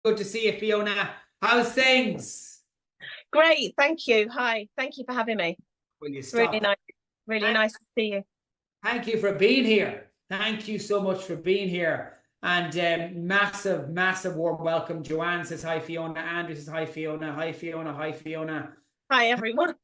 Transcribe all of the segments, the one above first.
Good to see you, Fiona. How's things? Great, thank you. Hi, thank you for having me. Will you Really stop? nice, really nice to see you. Thank you for being here. Thank you so much for being here. And massive, massive warm welcome. Joanne says hi, Fiona. Andrew says hi, Fiona. Hi, Fiona. Hi, Fiona. Hi, everyone.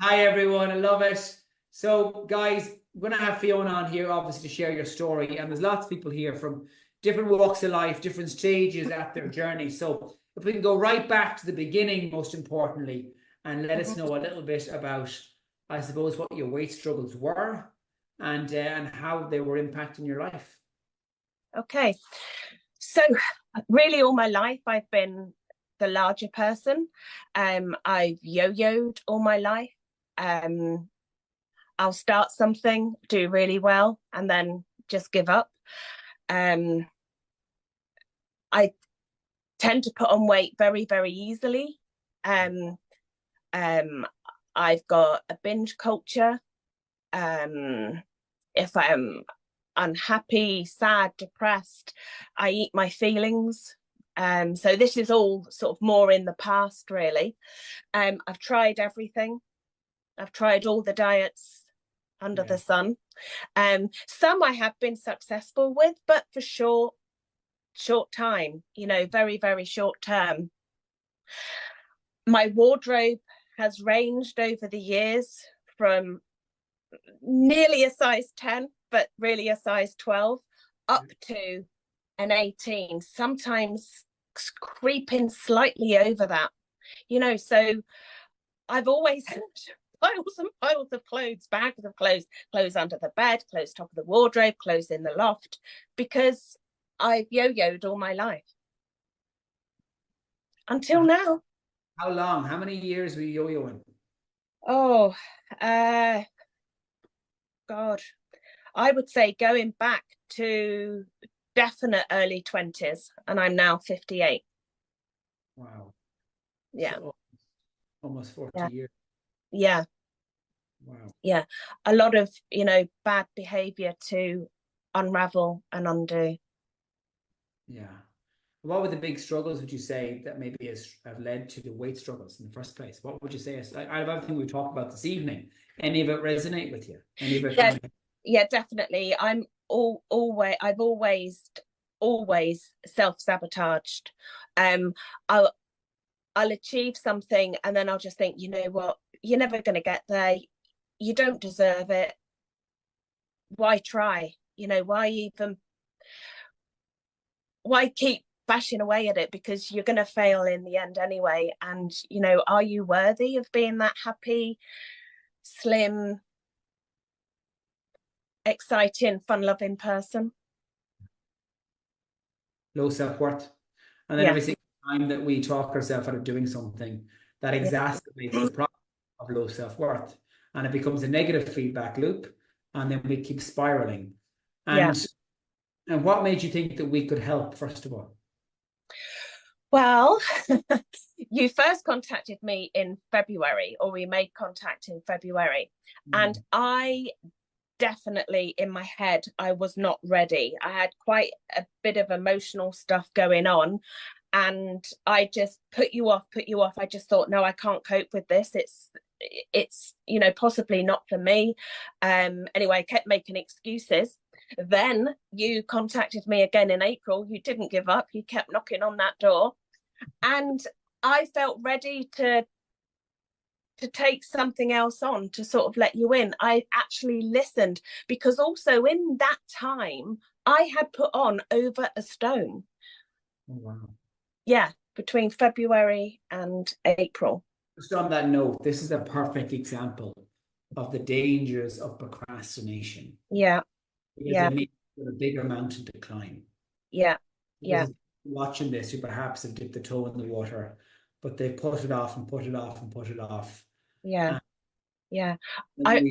Hi, everyone. I love it. So, guys, we're going to have Fiona on here, obviously, to share your story. And there's lots of people here from different walks of life, different stages at their journey. So, if we can go right back to the beginning, most importantly, and let us know a little bit about, I suppose, what your weight struggles were and how they were impacting your life. Okay, so really all my life I've been the larger person. I've yo-yoed all my life. I'll start something, do really well, and then just give up. I tend to put on weight very, very easily. Um, I've got a binge culture. If I'm unhappy, sad, depressed, I eat my feelings. So this is all sort of more in the past, really. I've tried everything. I've tried all the diets under the sun. Some I have been successful with, but for short time, very, very short term. My wardrobe has ranged over the years from nearly a size 10, but really a size 12, up to an 18, sometimes creeping slightly over that. So I've always had piles and piles of clothes, bags of clothes under the bed, clothes top of the wardrobe, clothes in the loft, because I've yo-yoed all my life. Until now. How long? How many years were you yo-yoing? Oh, God, I would say going back to definite early 20s, and I'm now 58. Wow. Yeah. So almost 40 Yeah. years. Yeah. Wow. Yeah. A lot of, bad behavior to unravel and undo. Yeah. What were the big struggles, would you say, that maybe have led to the weight struggles in the first place? What would you say is, out of everything we talked about this evening, any of it resonate with you? Any of it Yeah, kind of... yeah, definitely. I've always self-sabotaged. Um, I'll I'll achieve something and then I'll just think, you know what, you're never going to get there. You don't deserve it. Why try? Why keep bashing away at it, because you're going to fail in the end anyway. And are you worthy of being that happy, slim, exciting, fun-loving person? Low self-worth. And then Yeah. every single time that we talk ourselves out of doing something, that Yeah. exacerbates the problem of low self-worth. And it becomes a negative feedback loop. And then we keep spiraling. Yeah. And what made you think that we could help, first of all? Well, you first contacted me in February, or we made contact in February. And I definitely, in my head, I was not ready. I had quite a bit of emotional stuff going on. And I just put you off. I just thought, no, I can't cope with this. It's possibly not for me. Anyway, I kept making excuses. Then you contacted me again in April. You didn't give up. You kept knocking on that door. And I felt ready to take something else on, to sort of let you in. I actually listened, because also in that time I had put on over a stone. Oh, wow. Yeah, between February and April. Just on that note, this is a perfect example of the dangers of procrastination. Yeah. Because Yeah. it means a bigger mountain to climb. Yeah. Yeah. Because watching this, who perhaps have dipped the toe in the water, but they put it off and put it off and put it off. Yeah. Yeah. And I we,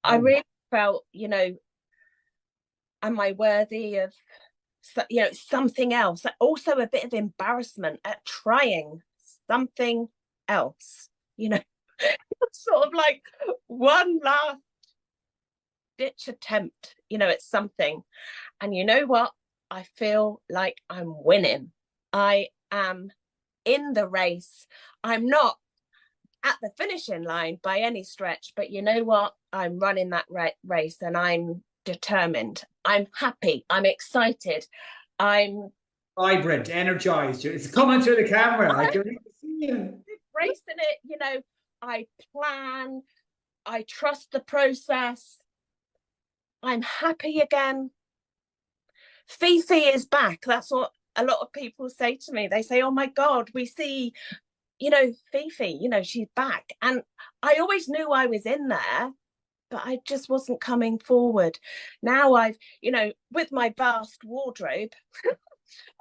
I oh, really felt, am I worthy of something else? Also a bit of embarrassment at trying something else, sort of like one last ditch attempt, at something. And you know what? I feel like I'm winning. I am in the race. I'm not at the finishing line by any stretch, but you know what? I'm running that race and I'm determined. I'm happy. I'm excited. I'm vibrant, energized. It's coming through the camera. I can really see you. Racing it, you know, I plan, I trust the process. I'm happy again. Fifi is back. That's what a lot of people say to me. They say, oh my God, we see, you know, Fifi, you know, she's back. And I always knew I was in there, but I just wasn't coming forward. Now I've, you know, with my vast wardrobe,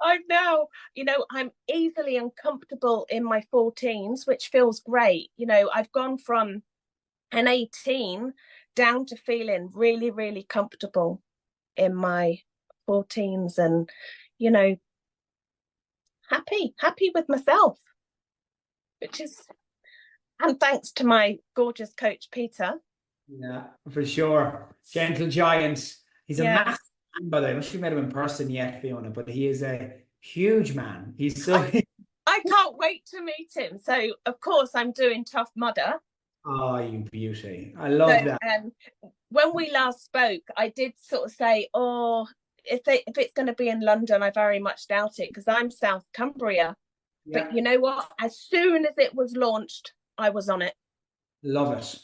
I'm now, you know, I'm easily uncomfortable in my 14s, which feels great. You know, I've gone from an 18 down to feeling really, really comfortable in my 14s and, you know, happy with myself, which is, and thanks to my gorgeous coach, Peter. Yeah, for sure. Gentle giant. He's a massive man, by the way. I wish you met him in person yet, Fiona, but he is a huge man. He's so... I can't wait to meet him. So, of course, I'm doing Tough Mudder. Oh, you beauty. I love that. When we last spoke, I did sort of say, oh, if it's going to be in London, I very much doubt it because I'm South Cumbria. Yeah. But you know what? As soon as it was launched, I was on it. Love it.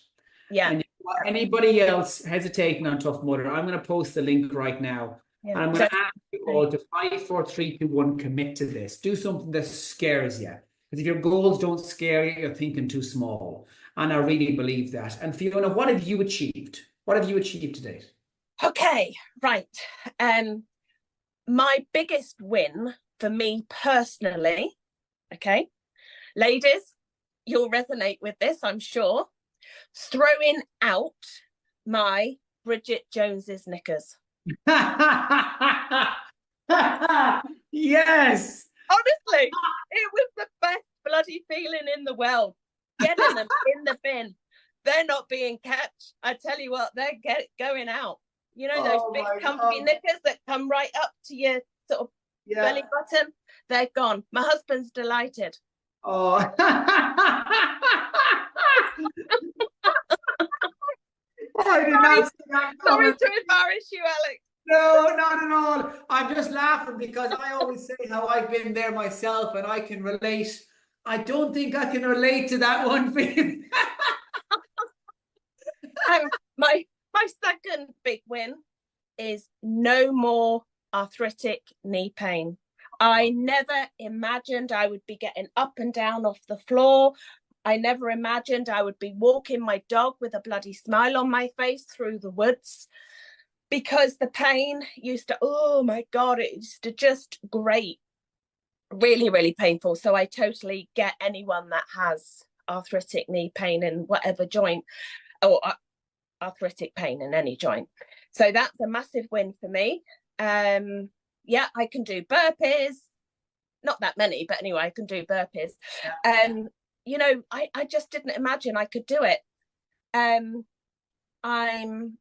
Yeah. And anybody else hesitating on Tough Mudder, I'm going to post the link right now. Yeah. And I'm going to ask you all to 5, 4, 3, 2, 1 commit to this. Do something that scares you. Because if your goals don't scare you, you're thinking too small. And I really believe that. And Fiona, what have you achieved? What have you achieved to date? Okay, right. My biggest win for me personally, okay, ladies, you'll resonate with this, I'm sure. Throwing out my Bridget Jones's knickers. Yes. Honestly, it was the best bloody feeling in the world. Getting them in the bin. They're not being kept. I tell you what, they're going out. You know, those big comfy knickers that come right up to your sort of belly button? They're gone. My husband's delighted. Oh. Sorry to embarrass you, Alex. No, not at all. I'm just laughing because I always say how I've been there myself and I can relate. I don't think I can relate to that one for you. My second big win is no more arthritic knee pain. I never imagined I would be getting up and down off the floor. I never imagined I would be walking my dog with a bloody smile on my face through the woods because the pain used to, oh my God, it used to just grate. Really, really painful. So I totally get anyone that has arthritic knee pain in whatever joint or arthritic pain in any joint. So that's a massive win for me. Yeah, I can do burpees. Not that many, but anyway, I can do burpees. You know, I just didn't imagine I could do it. I'm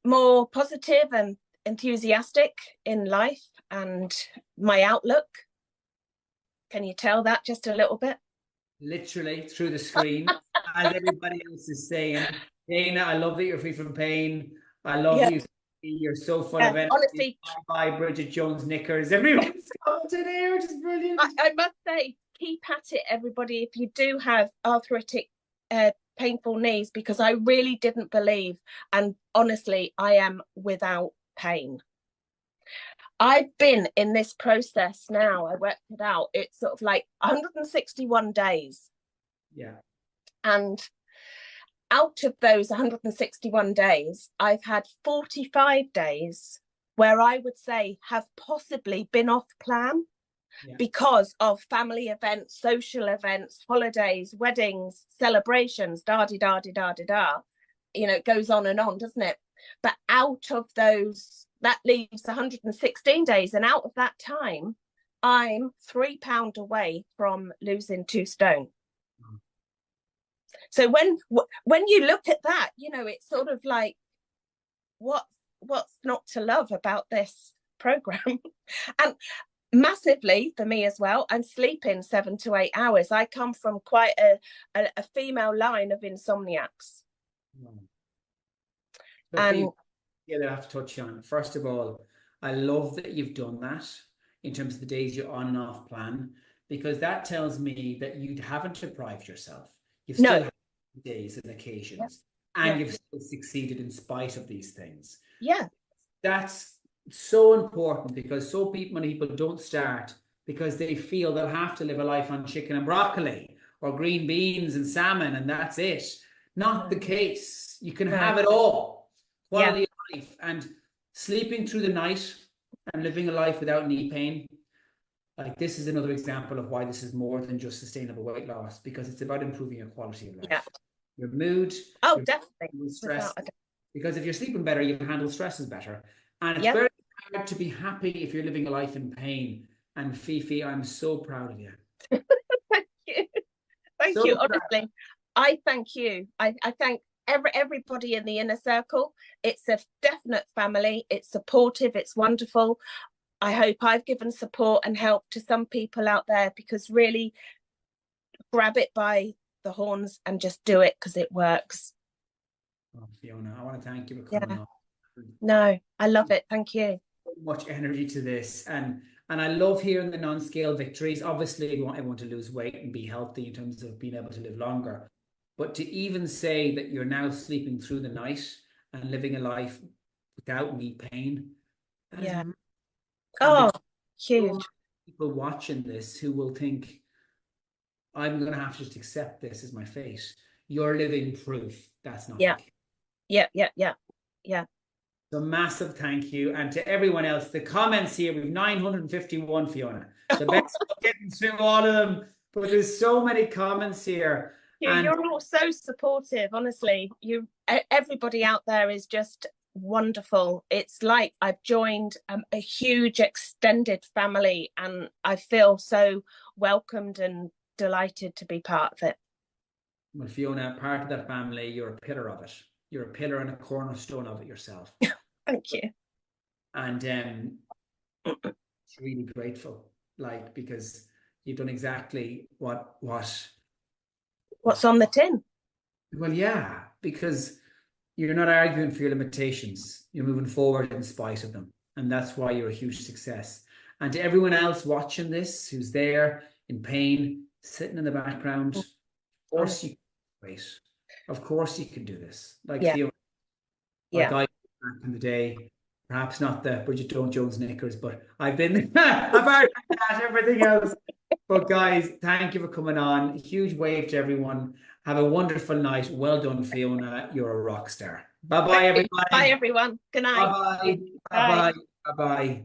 more positive and enthusiastic in life and my outlook. Can you tell that just a little bit? Literally through the screen, as everybody else is saying. Dana, I love that you're free from pain. I love you. You're so full of energy. Honestly, bye, Bridget Jones knickers. Everyone's commenting here, which is brilliant. I must say, keep at it, everybody, if you do have arthritic, painful knees, because I really didn't believe, and honestly, I am without pain. I've been in this process now. I worked it out. It's sort of like 161 days. Yeah. And out of those 161 days, I've had 45 days where I would say have possibly been off plan because of family events, social events, holidays, weddings, celebrations, da-di-da-di-da-di-da. You know, it goes on and on, doesn't it? But out of those, that leaves 116 days. And out of that time, I'm 3 pounds away from losing 2 stone. So when you look at that, you know, it's sort of like, what's not to love about this program? And Massively for me as well. I'm sleeping 7 to 8 hours. I come from quite a female line of insomniacs. So And yeah, that I have to touch on. First of all, I love that you've done that in terms of the days you're on and off plan, because that tells me that you haven't deprived yourself. You've no, still had days and yeah, occasions, and yeah, you've still succeeded in spite of these things. yeah, That's so important, because many people don't start because they feel they'll have to live a life on chicken and broccoli or green beans and salmon, and that's it. Not the case. You can no, have it all. yeah, Quality of life and sleeping through the night and living a life without knee pain. Like, this is another example of why this is more than just sustainable weight loss, because it's about improving your quality of life, yeah. your mood, Oh, your definitely. stress. Without a doubt. Because if you're sleeping better, you can handle stresses better. And it's Yeah. very hard to be happy if you're living a life in pain. And Fifi, I'm so proud of you. Thank you. Thank So you. proud. Honestly, I thank you. I thank everybody in the inner circle. It's a definite family. It's supportive. It's wonderful. I hope I've given support and help to some people out there, because really grab it by the horns and just do it, because it works. Oh, Fiona, I want to thank you for coming Yeah. on. No, I love it. Thank you. So much energy to this, and I love hearing the non-scale victories. Obviously, we want everyone to lose weight and be healthy in terms of being able to live longer. But to even say that you're now sleeping through the night and living a life without knee pain, that is, Yeah. and Oh, there's so many huge. people watching this who will think, I'm going to have to just accept this as my fate. You're living proof that's not the Yeah. case. Yeah. Yeah. Yeah. Yeah. So massive thank you. And to everyone else, the comments here, we've 951, Fiona. So best of getting through all of them. But there's so many comments here. And You're all so supportive, honestly. Everybody out there is just wonderful. It's like I've joined a huge extended family, and I feel so welcomed and delighted to be part of it. well, Fiona, part of that family, you're a pillar of it. You're a pillar and a cornerstone of it yourself. Thank you. And it's really grateful, like, because you've done exactly what's on the tin. well, yeah, because you're not arguing for your limitations. You're moving forward in spite of them. And that's why you're a huge success. And to everyone else watching this, who's there in pain, sitting in the background, of course you can wait. Of course you can do this. Like, Yeah. Fiona, Yeah. like I back in the day, perhaps not the Bridget Jones knickers, but I've been apart from that, everything else. But guys, thank you for coming on. Huge wave to everyone. Have a wonderful night. Well done, Fiona. You're a rock star. Bye bye, everybody. Bye, everyone. Good night. Bye bye. Bye Bye. bye. Bye bye.